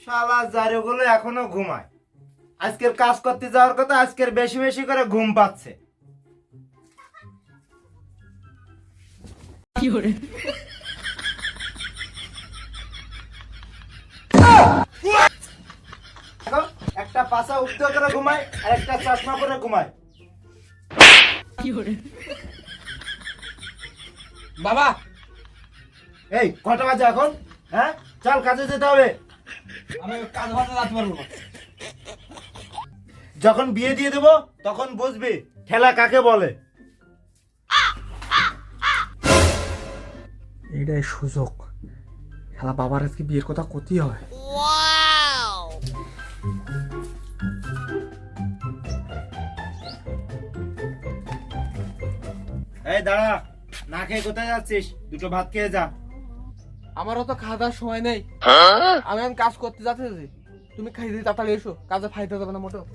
শালা জারিগুলো এখনো ঘুমায়। আজকের কাজ করতে যাওয়ার কথা, আজকের বেশি বেশি করে ঘুম পাচ্ছে। দেখো, একটা পাছা উঠতে করে ঘুমায় আর একটা চশমা পরে ঘুমায়। বাবা, এই কটা বাজে এখন? হ্যাঁ, চল কাজে যেতে হবে। আমি কাজ বাজে যেতে পারবো না। যখন বিয়ে দিয়ে দেবো তখন বুঝবি ঠেলা কাকে বলে। এইটাই সুযোগ। শালা বাবার আজকে বিয়ের কথা কতই হয়। এই দাঁড়া, না খেয়ে কোথায় যাচ্ছিস? দুটো ভাত খেয়ে যা। আমারও তো খাওয়া দাওয়ার সময় নেই। আমি কাজ করতে যাচ্ছি। তুমি খাই দিয়ে তাড়াতাড়ি এসো, কাজে ফাইতে যাবে না মোটেও।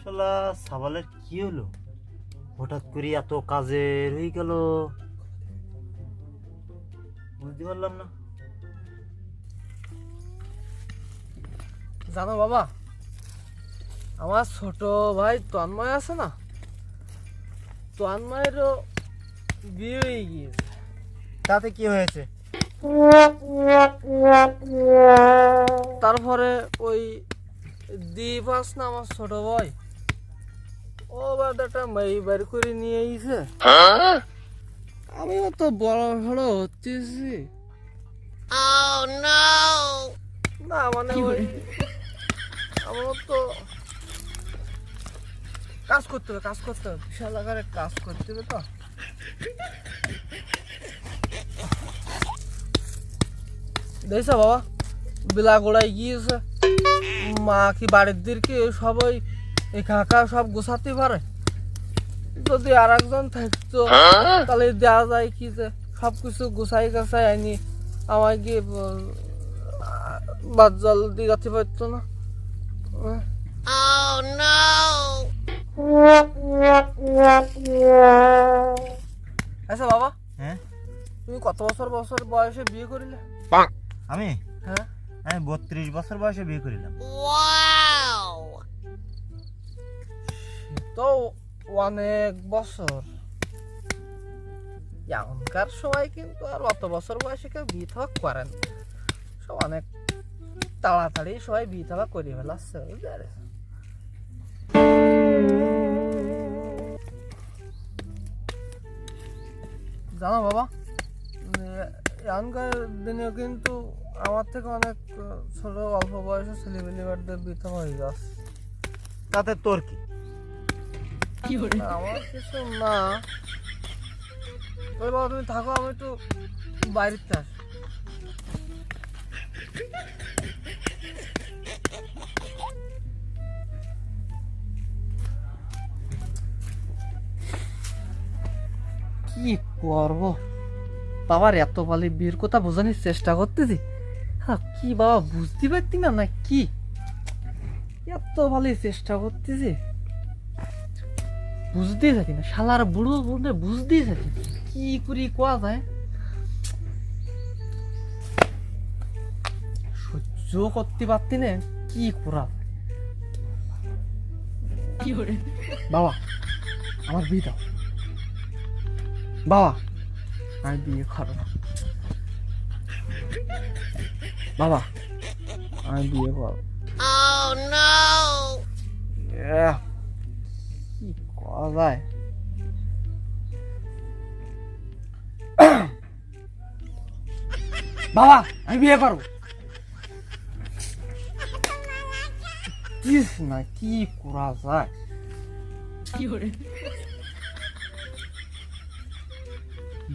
শালা সাবালের কি হলো? হঠাৎ করে এত কাজের হয়ে গেল, বুঝতে পারলাম না। জানো বাবা, আমার ছোট ভাই তন্ময় আছে না, তন্ময়েরও বিয়ে হয়ে গিয়েছে। তাতে কি হয়েছে? তারপরে ওই দ্বীপ আস না আমার ছোট ভাই, ও একটা মেয়ে বের করে নিয়ে এসে। আমিও তো বড় বড় হচ্ছি না, মানে ওই আমার তো কাজ করতে হবে, বিশাল আকারে কাজ করতে হবে। তো দেখছ বাবা, বিলা গোড়ায় গিয়েছে। মা কি বাড়ির দিকে সবাই একা একা সব গোছাতে পারে? যদি আর একজন থাকতো তাহলে দেওয়া যায় কি যে সবকিছু গুছাই গাছাই আনি আমায় গিয়ে বাদ জল দিয়ে যাতে পারতো না। আচ্ছা বাবা, হ্যাঁ, তুমি কত বছর বছর বয়সে বিয়ে করিলে? আমি হ্যাঁ, আমি 32 বছর বয়সে বিয়ে করিলাম। তো অনেক বছর। এখনকার সময় কিন্তু আর অত বছর বয়সে কেউ বিয়ে থাকা করেন, সব অনেক তাড়াতাড়ি সবাই বিয়ে থাকা করে ফেলাচ্ছে। জানো বাবা, এখনকার দিনে কিন্তু আমার থেকে অনেক ছোট অল্প বয়সে ছেলেমেয়েদের বিয়ে থাকা হয়ে যাচ্ছে। তাতে তোর কি? আমার কিছু না। বাবা তুমি থাকো, আমি একটু বাইরেতে আসি। কি করব, বাবার এত বালি বিয়ের কথা বোঝানোর চেষ্টা করতেছি, হ্যাঁ কি বাবা বুঝতে পারতি না না কি? এত ভালো চেষ্টা করতেছি, বুঝতেই থাকি না। শালার বুড়ো বুড়ে বুঝতেই থাকি কি করি কোয়া যায়, সহ্য করতে পারতি না কি করা। বাবা আমার বিয়ে দাও, বাবা আমি বিয়ে করব না, বাবা আমি বিয়ে করব। কি করা যায়? বাবা আমি বিয়ে করব। কিস না কি করা যায়?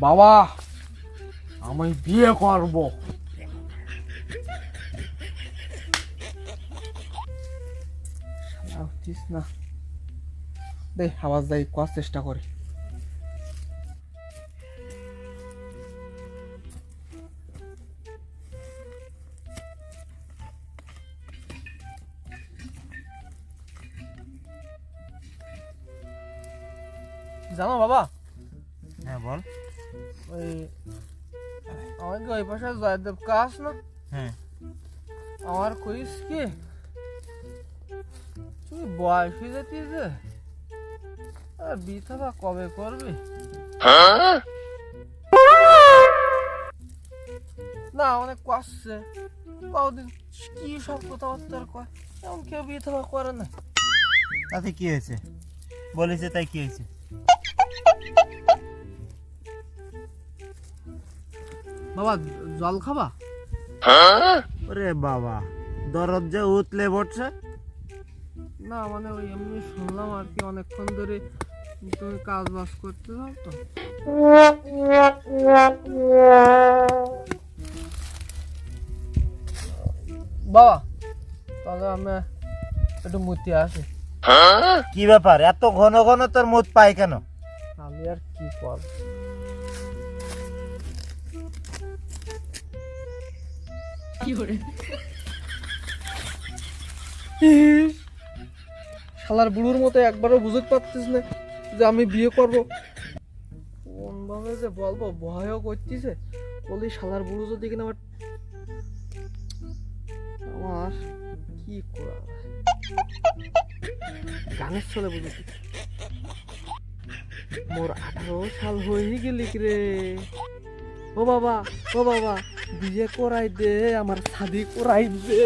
বাবা আমি বিয়ে করব। না দেখ আওয়াজ দেয় করার চেষ্টা করি। জানো বাবা, হ্যাঁ বল। ওই আমাকে ওই পাশে জয়দেব কাজ না হ্যাঁ আমার কইস কি তুই বয়স হয়ে যেতিস আর বিথা বা কবে করবি না অনেক কষ্টে কদিন কি সব কথাবার্তা কয় এমন কেউ বিথা বা করে না তাতে কি হয়েছে বলেছে তাই কি হয়েছে বাবা জল খাবা ওরে বাবা দরদ যে উতলে পড়ছে না মানে ওই এমনি শুনলাম আর কি অনেকক্ষণ ধরে তুমি কাজ বাজ করতে যাও তো বাবা তাহলে আমি একটু মুতি আসি কি ব্যাপার এত ঘন ঘন তোর মুত পায় কেন আমি আর কি করব শালার বুড়োর মতো একবারও বুঝতে পারতিস না যে আমি বিয়ে করব কোন ভাবে যে বলবো ভয়ও করতেছে বলি শালার বুড়ো যদি কিনা আমার কি করা গানের চলে বুঝেছি মোর 18 সাল হয়ে গেলি রে ও বাবা বিয়ে করাই দে আমার শাদি করাই দে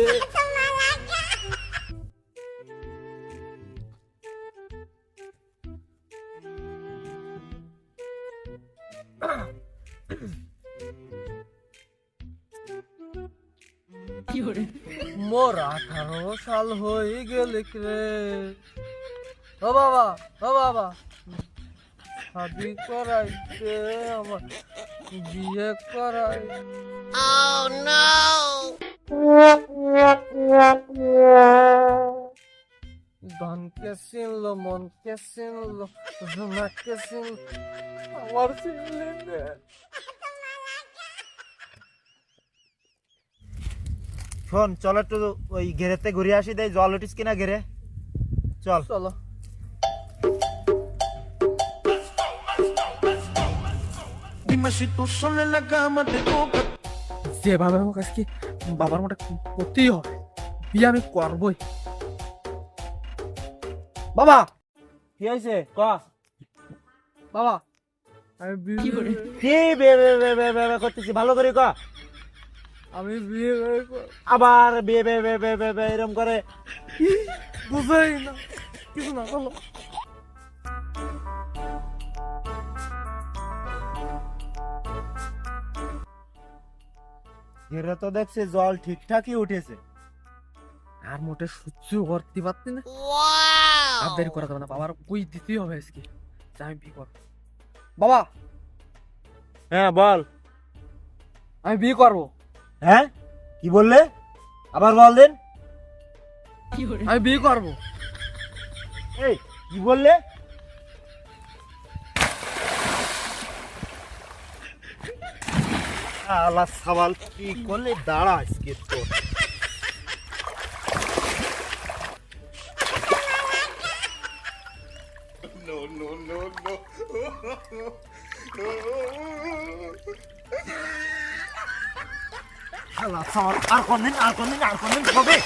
মোর 18 সাল হয়ে গেলি রে ও বাবা শাদি করাই দে আমার বিয়ে করাই ধনকে চিনলো মনকে চিনলো জোনাকে চিনলো আমার চিনলে না শোন চল একটু ওই ঘেরেতে ঘুরে আসি দেয় জল উঠিস কিনা ঘেরে চল চলো যেভাবে হোক আজকে বাবার মোটা করতেই হবে বিয়ে আমি করবই বাবা কি হয়েছে ক বাবা আমি বিয়ে কি বে বে বে বে বে বে করতেছি ভালো করে ক আমি বিয়ে আবার বে বে বে বে বে বে এরম করে বুঝাই না কিছু না বলো ঘেরে তো দেখছে জল ঠিকঠাকই উঠেছে আর মোটে সহ্য করতে পারতি না আর দেরি করা যাবে না বাবার কই দিতেই হবে আজকে যে আমি বিয়ে করবো বাবা হ্যাঁ বল আমি বিয়ে করবো হ্যাঁ কি বললে আবার বল দেন আমি বিয়ে করবো এই কি বললে আল্লাহ সওয়াল কি করলে দাঁড়া আজকে তো আল্লাহ সওয়াল আর কোনদিন কবে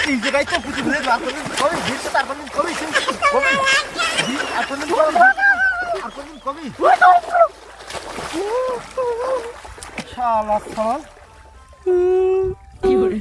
এই জায়গায় তো পুজো ঘুরে আর কোনদিন কবে ভিড়তে আর কোনদিন কবে কবে আর কোনদিন কবে শালা সওয়াল কি করে